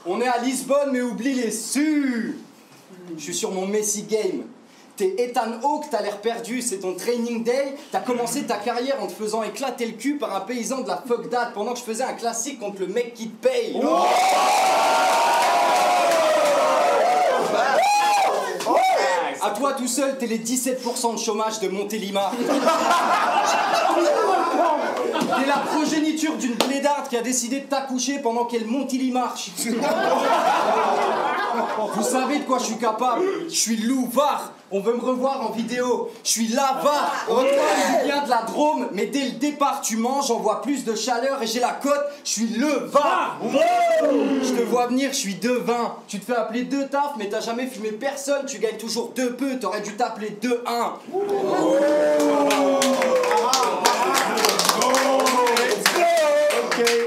On est à Lisbonne, mais oublie les su. Je suis sur mon Messi Game. T'es Ethan Hawke, t'as l'air perdu, c'est ton training day. T'as commencé ta carrière en te faisant éclater le cul par un paysan de la fuck date pendant que je faisais un classique contre le mec qui te paye. Oh. À toi tout seul, t'es les 17% de chômage de Montélimar. T'es la progéniture d'une blédarde qui a décidé de t'accoucher pendant qu'elle marche. Vous savez de quoi je suis capable? Je suis louvard. On veut me revoir en vidéo. Je suis l'avare. Je viens de la Drôme, mais dès le départ, tu manges, j'envoie plus de chaleur et j'ai la cote. Je suis le var. Je te vois venir, je suis devin. Tu te fais appeler 2 taf, mais t'as jamais filmé personne. Tu gagnes toujours 2 peu. T'aurais dû t'appeler 2-1.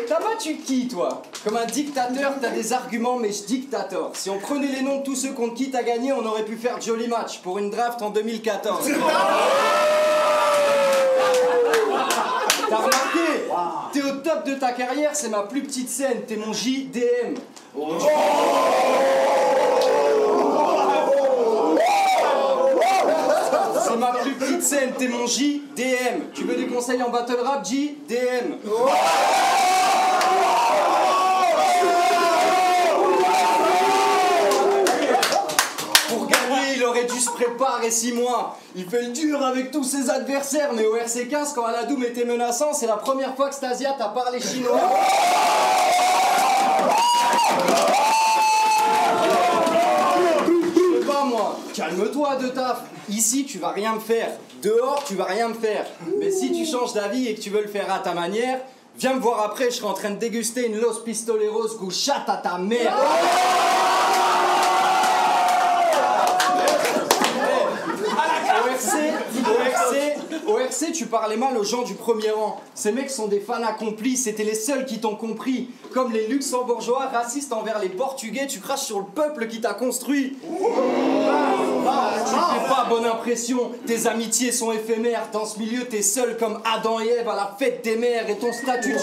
T'as battu qui, toi? Comme un dictateur, t'as des arguments, mais je dictator. Si on prenait les noms de tous ceux contre qui t'as gagné, on aurait pu faire de jolis matchs pour une draft en 2014. T'as remarqué? T'es au top de ta carrière, c'est ma plus petite scène, t'es mon JDM. C'est ma plus petite scène, t'es mon JDM. Tu veux des conseils en battle rap, JDM. Pour gagner, il aurait dû se préparer 6 mois. Il fait le dur avec tous ses adversaires, mais au RC15, quand Aladoum était menaçant, c'est la première fois que Stasia t'a parlé chinois. Je sais pas moi, calme-toi de taf. Ici, tu vas rien me faire. Dehors, tu vas rien me faire. Mais si tu changes d'avis et que tu veux le faire à ta manière, viens me voir après, je serai en train de déguster une Los Pistoleros goût chatte à ta mère. Au RC, tu parlais mal aux gens du premier rang. Ces mecs sont des fans accomplis, c'était les seuls qui t'ont compris. Comme les luxembourgeois racistes envers les portugais, tu craches sur le peuple qui t'a construit. Tu fais pas bonne impression, tes amitiés sont éphémères. Dans ce milieu, t'es seul comme Adam et Ève à la fête des mères. Et ton statut de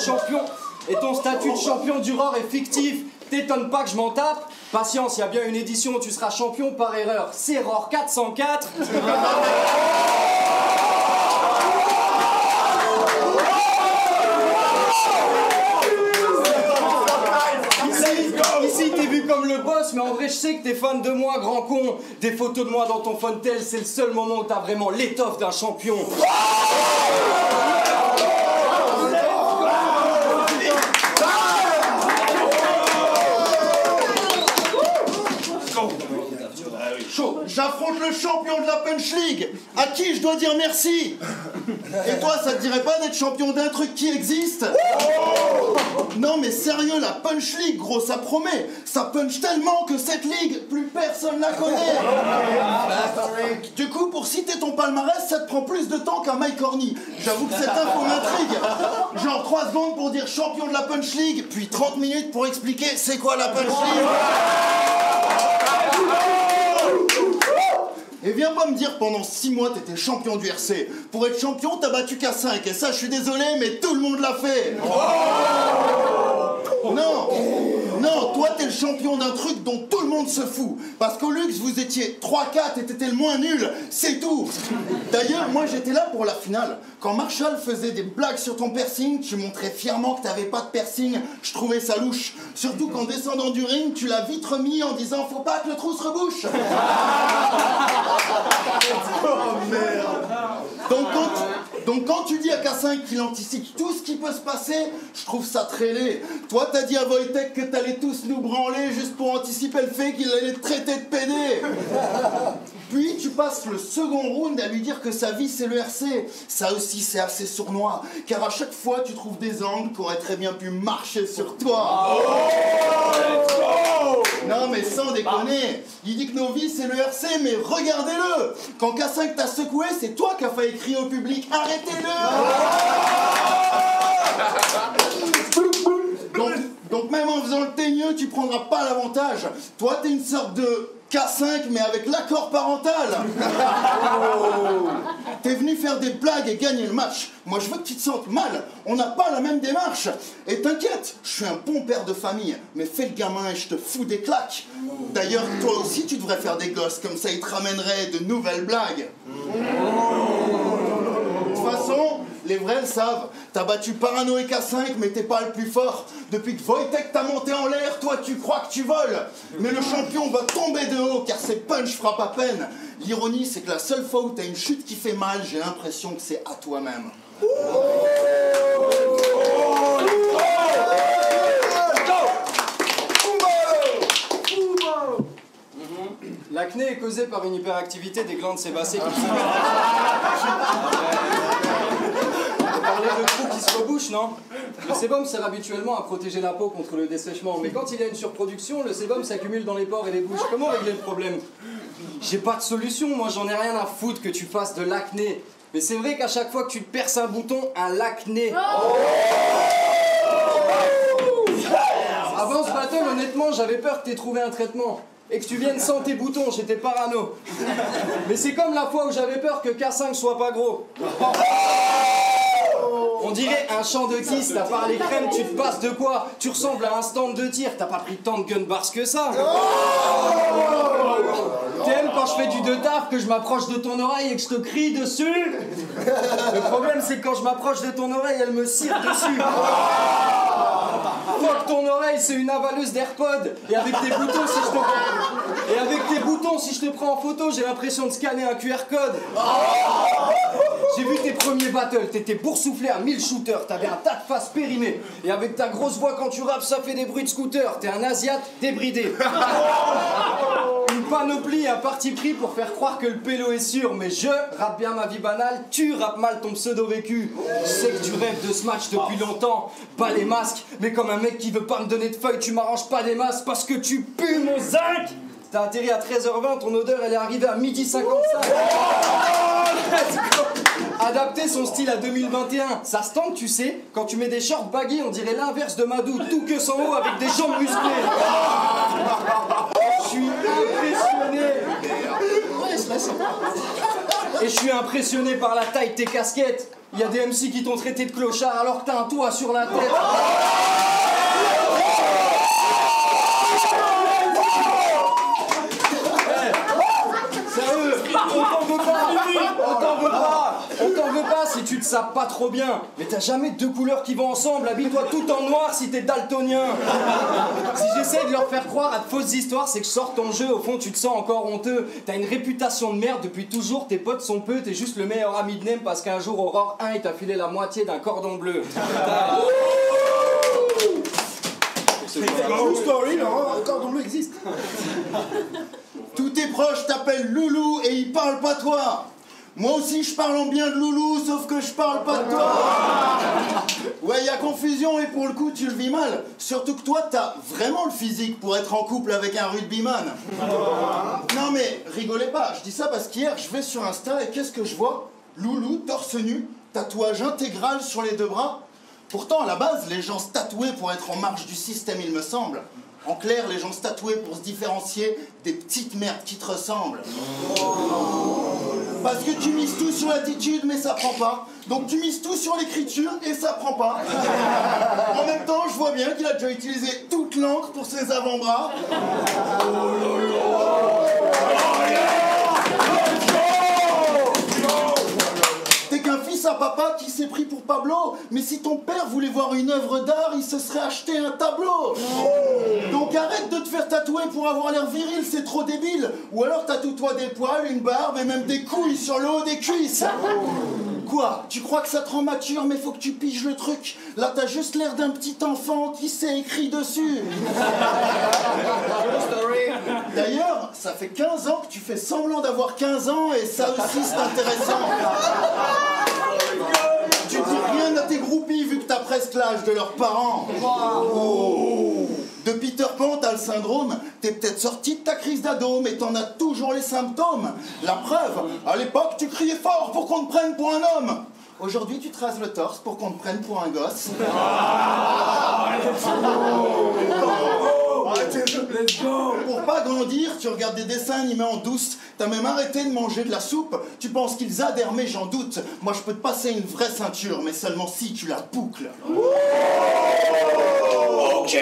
champion du Roar est fictif. T'étonnes pas que je m'en tape? Patience, il y a bien une édition où tu seras champion par erreur. C'est Roar 404. Ici, t'es vu comme le boss, mais en vrai, je sais que t'es fan de moi, grand con. Des photos de moi dans ton Fontel, c'est le seul moment où t'as vraiment l'étoffe d'un champion. J'affronte le champion de la Punch League, à qui je dois dire merci. Et toi, ça te dirait pas d'être champion d'un truc qui existe? Non mais sérieux, la Punch League, gros, ça promet. Ça punch tellement que cette ligue, plus personne la connaît. Du coup, pour citer ton palmarès, ça te prend plus de temps qu'un Mike Horny. J'avoue que cette info m'intrigue. Genre 3 secondes pour dire champion de la Punch League, puis 30 minutes pour expliquer c'est quoi la Punch League. Et viens pas me dire pendant 6 mois t'étais champion du RC. Pour être champion, t'as battu K5. Et ça, je suis désolé, mais tout le monde l'a fait. Non, toi t'es le champion d'un truc dont tout le monde se fout. Parce qu'au luxe, vous étiez 3-4 et t'étais le moins nul. C'est tout. D'ailleurs, moi j'étais là pour la finale. Quand Marshall faisait des blagues sur ton piercing, tu montrais fièrement que t'avais pas de piercing. Je trouvais ça louche. Surtout qu'en descendant du ring, tu l'as vite remis en disant faut pas que le trou se rebouche. Oh merde. Donc quand tu dis à K5 qu'il anticipe tout ce qui peut se passer, je trouve ça très laid. Toi t'as dit à Wojtek que t'allais tous nous branler juste pour anticiper le fait qu'il allait te traiter de pédé. Puis tu passes le second round à lui dire que sa vie c'est le RC. Ça aussi c'est assez sournois, car à chaque fois tu trouves des angles qui auraient très bien pu marcher sur toi. Non mais sans déconner, il dit que nos vies c'est le RC, mais regardez-le. Quand K5 t'a secoué, c'est toi qui as failli crier au public arrêtez-le. Donc même en faisant le teigneux, tu prendras pas l'avantage. Toi t'es une sorte de K5 mais avec l'accord parental. T'es venu faire des blagues et gagner le match. Moi je veux que tu te sentes mal. On n'a pas la même démarche. Et t'inquiète, je suis un bon père de famille. Mais fais le gamin et je te fous des claques. D'ailleurs, toi aussi tu devrais faire des gosses. Comme ça ils te ramèneraient de nouvelles blagues. De toute façon, les vrais le savent. T'as battu Parano et K5, mais t'es pas le plus fort. Depuis que Wojtek t'a monté en l'air, toi tu crois que tu voles. Mais le champion va tomber de haut, car ses punchs frappent à peine. L'ironie, c'est que la seule fois où t'as une chute qui fait mal, j'ai l'impression que c'est à toi-même. L'acné est causée par une hyperactivité des glandes sébacées qui sont... On parlait de trous qui se rebouchent, non? Le sébum sert habituellement à protéger la peau contre le dessèchement, mais quand il y a une surproduction, le sébum s'accumule dans les pores et les bouches. Comment régler le problème? J'ai pas de solution, moi j'en ai rien à foutre que tu fasses de l'acné. Mais c'est vrai qu'à chaque fois que tu te perces un bouton, un lacné. Avant ce battle, honnêtement, j'avais peur que t'aies trouvé un traitement. Et que tu viennes sans tes boutons, j'étais parano. Mais c'est comme la fois où j'avais peur que K5 soit pas gros. On dirait un champ de kiss, t'as part les crèmes, tu te passes de quoi? Tu ressembles à un stand de tir, t'as pas pris tant de gun bars que ça. T'aimes quand je fais du de taf, que je m'approche de ton oreille et que je te crie dessus? Le problème c'est que quand je m'approche de ton oreille, elle me cire dessus. Fuck ton oreille, c'est une avaleuse d'AirPod. Et avec tes boutons, si je te prends en photo, j'ai l'impression de scanner un QR code. J'ai vu tes premiers battles, t'étais boursouflé à 1000 shooters, t'avais un tas de faces périmées. Et avec ta grosse voix quand tu rappes, ça fait des bruits de scooter. T'es un asiate débridé. Une panoplie, un parti pris pour faire croire que le pélo est sûr. Mais je rappe bien ma vie banale, tu rappes mal ton pseudo vécu. Je sais que tu rêves de ce match depuis longtemps. Pas les masques, mais comme un mec qui veut pas me donner de feuilles, tu m'arranges pas des masses parce que tu pues mon zinc. T'as atterri à 13h20, ton odeur elle est arrivée à 12h55. Adapter son style à 2021, ça se tente, tu sais. Quand tu mets des shorts baggy, on dirait l'inverse de Madou, tout que sans haut avec des jambes musclées. Je suis impressionné. Et je suis impressionné par la taille de tes casquettes. Il y a des MC qui t'ont traité de clochard alors que t'as un toit sur la tête. Sérieux, on t'en veut pas si tu te sapes pas trop bien. Mais t'as jamais deux couleurs qui vont ensemble, habille-toi tout en noir si t'es daltonien. Si j'essaie de leur faire croire à de fausses histoires, c'est que je sors ton jeu, au fond tu te sens encore honteux. T'as une réputation de merde depuis toujours, tes potes sont peu, t'es juste le meilleur ami de Nem parce qu'un jour Aurore 1 il t'a filé la moitié d'un cordon bleu. True story, non? Un cordon bleu existe. Tous tes proches t'appellent Loulou et ils parlent pas toi. Moi aussi je parle en bien de Loulou, sauf que je parle pas de toi. Ouais, y a confusion et pour le coup tu le vis mal. Surtout que toi t'as vraiment le physique pour être en couple avec un rugbyman. Non mais rigolez pas, je dis ça parce qu'hier je vais sur Insta et qu'est-ce que je vois? Loulou, torse nu, tatouage intégral sur les deux bras. Pourtant à la base les gens se tatouaient pour être en marge du système il me semble. En clair, les gens se tatouaient pour se différencier des petites merdes qui te ressemblent. Parce que tu mises tout sur l'attitude, mais ça prend pas. Donc tu mises tout sur l'écriture et ça prend pas. En même temps, je vois bien qu'il a déjà utilisé toute l'encre pour ses avant-bras. T'es qu'un fils à papa qui s'est pris pour Pablo. Mais si ton père voulait voir une œuvre d'art, il se serait acheté un tableau. Donc arrête de te faire tatouer pour avoir l'air viril, c'est trop débile. Ou alors tatoue-toi des poils, une barbe et même des couilles sur le haut des cuisses. Quoi? Tu crois que ça te rend mature, mais faut que tu piges le truc. Là t'as juste l'air d'un petit enfant qui s'est écrit dessus. D'ailleurs, ça fait 15 ans que tu fais semblant d'avoir 15 ans et ça aussi c'est intéressant. Tu dis rien à tes groupies vu que t'as presque l'âge de leurs parents. De Peter Pan, t'as le syndrome. T'es peut-être sorti de ta crise d'ado, mais t'en as toujours les symptômes. La preuve, à l'époque, tu criais fort pour qu'on te prenne pour un homme. Aujourd'hui, tu te rases le torse pour qu'on te prenne pour un gosse. Let's go. Pour pas grandir, tu regardes des dessins animés en douce. T'as même arrêté de manger de la soupe. Tu penses qu'ils adhèrent, mais j'en doute. Moi, je peux te passer une vraie ceinture, mais seulement si tu la boucles. Ok.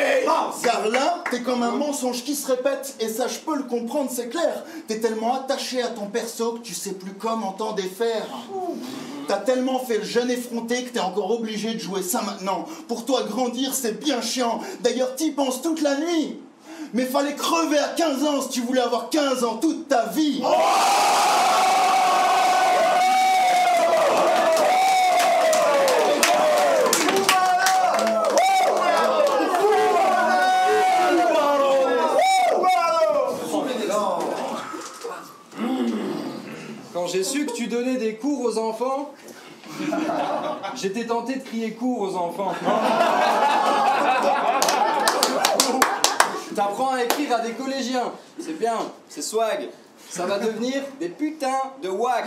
Car là, t'es comme un mensonge qui se répète, et ça, je peux le comprendre, c'est clair. T'es tellement attaché à ton perso que tu sais plus comment t'en défaire. T'as tellement fait le jeune effronté que t'es encore obligé de jouer ça maintenant. Pour toi, grandir, c'est bien chiant. D'ailleurs, t'y penses toute la nuit. Mais fallait crever à 15 ans si tu voulais avoir 15 ans toute ta vie. Quand j'ai su que tu donnais des cours aux enfants, j'étais tenté de crier cours aux enfants. T'apprends à écrire à des collégiens, c'est bien, c'est swag. Ça va devenir des putains de wack.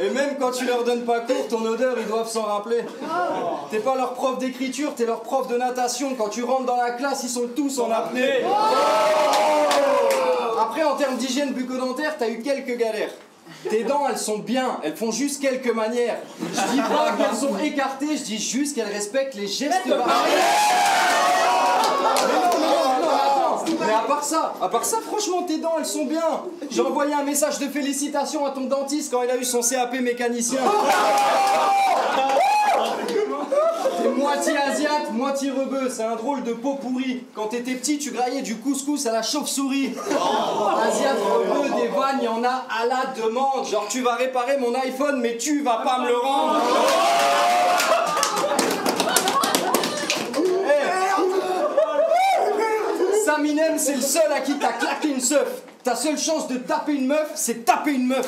Et même quand tu leur donnes pas cours, ton odeur, ils doivent s'en rappeler. T'es pas leur prof d'écriture, t'es leur prof de natation. Quand tu rentres dans la classe, ils sont tous en apnée. Après, en termes d'hygiène bucco-dentaire, t'as eu quelques galères. Tes dents, elles sont bien, elles font juste quelques manières. Je dis pas qu'elles sont écartées, je dis juste qu'elles respectent les gestes barrières. Mais à part ça, franchement, tes dents, elles sont bien. J'ai envoyé un message de félicitations à ton dentiste quand il a eu son CAP mécanicien. T'es moitié asiate, moitié rebeu, c'est un drôle de pot pourri. Quand t'étais petit, tu graillais du couscous à la chauve-souris. Asiate, rebeu, des vannes, y en a à la demande. Genre, tu vas réparer mon iPhone, mais tu vas pas me le rendre. Saminem, c'est le seul à qui t'as claqué une seuf. Ta seule chance de taper une meuf, c'est taper une meuf.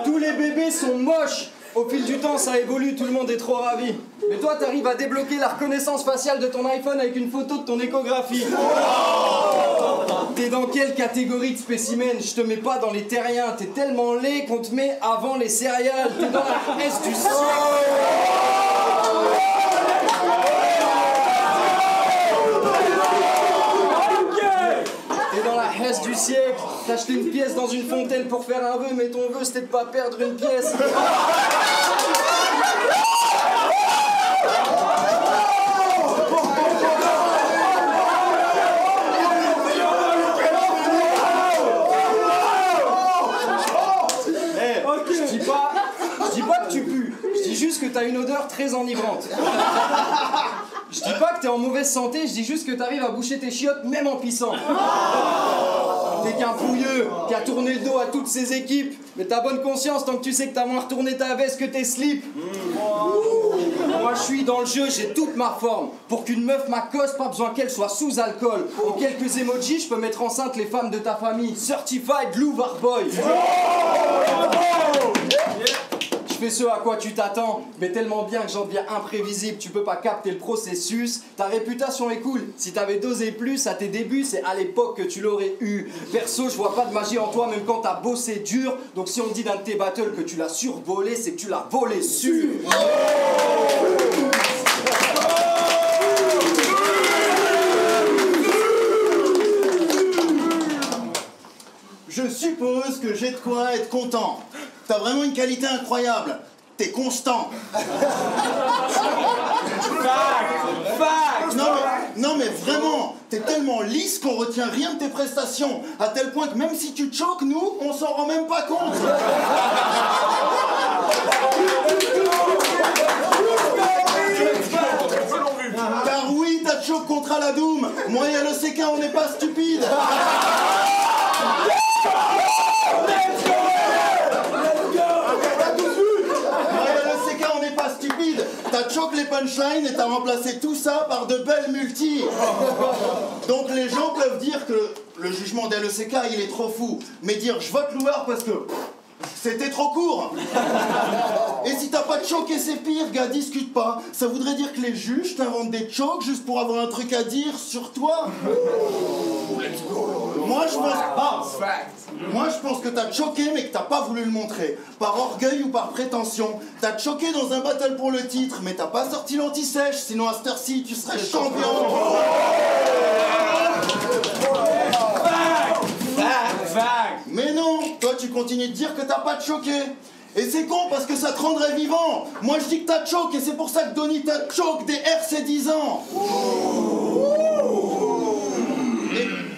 Tous les bébés sont moches. Au fil du temps, ça évolue, tout le monde est trop ravi. Mais toi, t'arrives à débloquer la reconnaissance faciale de ton iPhone avec une photo de ton échographie. T'es dans quelle catégorie de spécimen? Je te mets pas dans les terriens. T'es tellement laid qu'on te met avant les céréales. T'es dans la S du siècle. T'es dans la Hesse du siècle, t'as acheté une pièce dans une fontaine pour faire un vœu, mais ton vœu c'était de pas perdre une pièce. Je dis pas que tu pues, je dis juste que t'as une odeur très enivrante. Je dis pas que t'es en mauvaise santé, je dis juste que t'arrives à boucher tes chiottes même en pissant. T'es qu'un pouilleux qui a tourné le dos à toutes ses équipes. Mais t'as bonne conscience tant que tu sais que t'as moins retourné ta veste que tes slips. Moi je suis dans le jeu, j'ai toute ma forme. Pour qu'une meuf m'accoste, pas besoin qu'elle soit sous alcool. En quelques emojis, je peux mettre enceinte les femmes de ta famille. Certified Louvre Boy. Je fais ce à quoi tu t'attends, mais tellement bien que j'en deviens imprévisible. Tu peux pas capter le processus. Ta réputation est cool. Si t'avais dosé plus à tes débuts, c'est à l'époque que tu l'aurais eu. Perso, je vois pas de magie en toi, même quand t'as bossé dur. Donc si on dit d'un de tes battles que tu l'as survolé, c'est que tu l'as volé sûr. Je suppose que j'ai de quoi être content. T'as vraiment une qualité incroyable. T'es constant. Fact. Non mais vraiment, t'es tellement lisse qu'on retient rien de tes prestations. À tel point que même si tu te choques, nous, on s'en rend même pas compte. Car oui, t'as de choc contre Aladoum. Moi et LECK, on n'est pas stupides. On n'est pas stupide. T'as choqué les punchlines et t'as remplacé tout ça par de belles multis. Donc les gens peuvent dire que le jugement d'LECK il est trop fou. Mais dire je vote Louard C'était trop court. Et si t'as pas de choqué, c'est pire, gars, discute pas. Ça voudrait dire que les juges t'inventent des chocs juste pour avoir un truc à dire sur toi. Moi, je pense que t'as choqué, mais que t'as pas voulu le montrer. Par orgueil ou par prétention. T'as choqué dans un battle pour le titre, mais t'as pas sorti l'anti-sèche, sinon à cette heure-ci, tu serais champion. Mais non, toi tu continues de dire que t'as pas de choqué. Et c'est con parce que ça te rendrait vivant. Moi je dis que t'as choqué et c'est pour ça que Donny t'a choqué des RC 10 ans.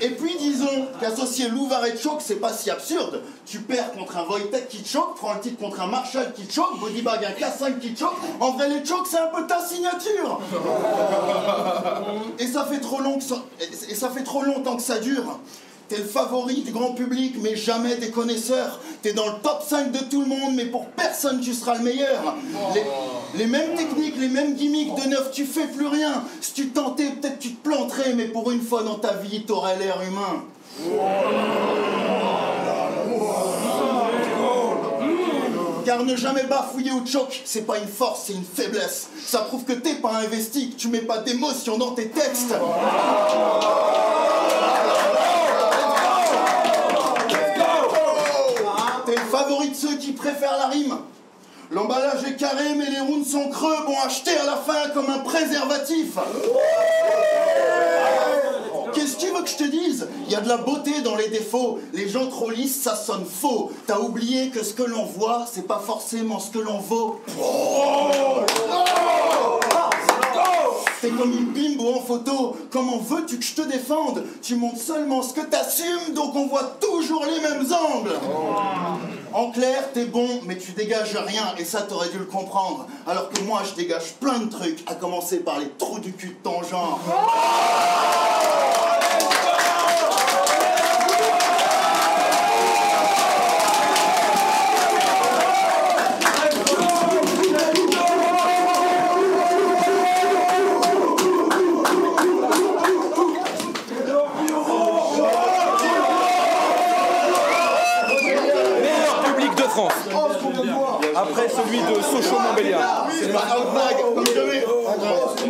Et puis disons qu'associer Louvard et choke c'est pas si absurde. Tu perds contre un Wojtek qui choque, prends le titre contre un Marshall qui choque, Bodybag un K5 qui choque. En vrai les chocs c'est un peu ta signature. Et ça fait trop longtemps que ça dure. T'es le favori du grand public, mais jamais des connaisseurs. T'es dans le top 5 de tout le monde, mais pour personne tu seras le meilleur. Les mêmes techniques, les mêmes gimmicks, de neuf tu fais plus rien. Si tu tentais, peut-être tu te planterais, mais pour une fois dans ta vie, t'aurais l'air humain. Car ne jamais bafouiller ou choc, c'est pas une force, c'est une faiblesse. Ça prouve que t'es pas investi, que tu mets pas d'émotion dans tes textes. T'es le favori de ceux qui préfèrent la rime. L'emballage est carré mais les rounds sont creux, bon acheter à la fin comme un préservatif. Qu'est-ce que tu veux que je te dise? Il y a de la beauté dans les défauts. Les gens trop lisses, ça sonne faux. T'as oublié que ce que l'on voit, c'est pas forcément ce que l'on vaut. T'es comme une bimbo en photo. Comment veux-tu que je te défende? Tu montres seulement ce que t'assumes, donc on voit toujours les mêmes angles. En clair, t'es bon, mais tu dégages rien, et ça t'aurais dû le comprendre. Alors que moi, je dégage plein de trucs, à commencer par les trous du cul de ton genre. Après celui de Sochaux-Montbéliard. C'est pas Outbag.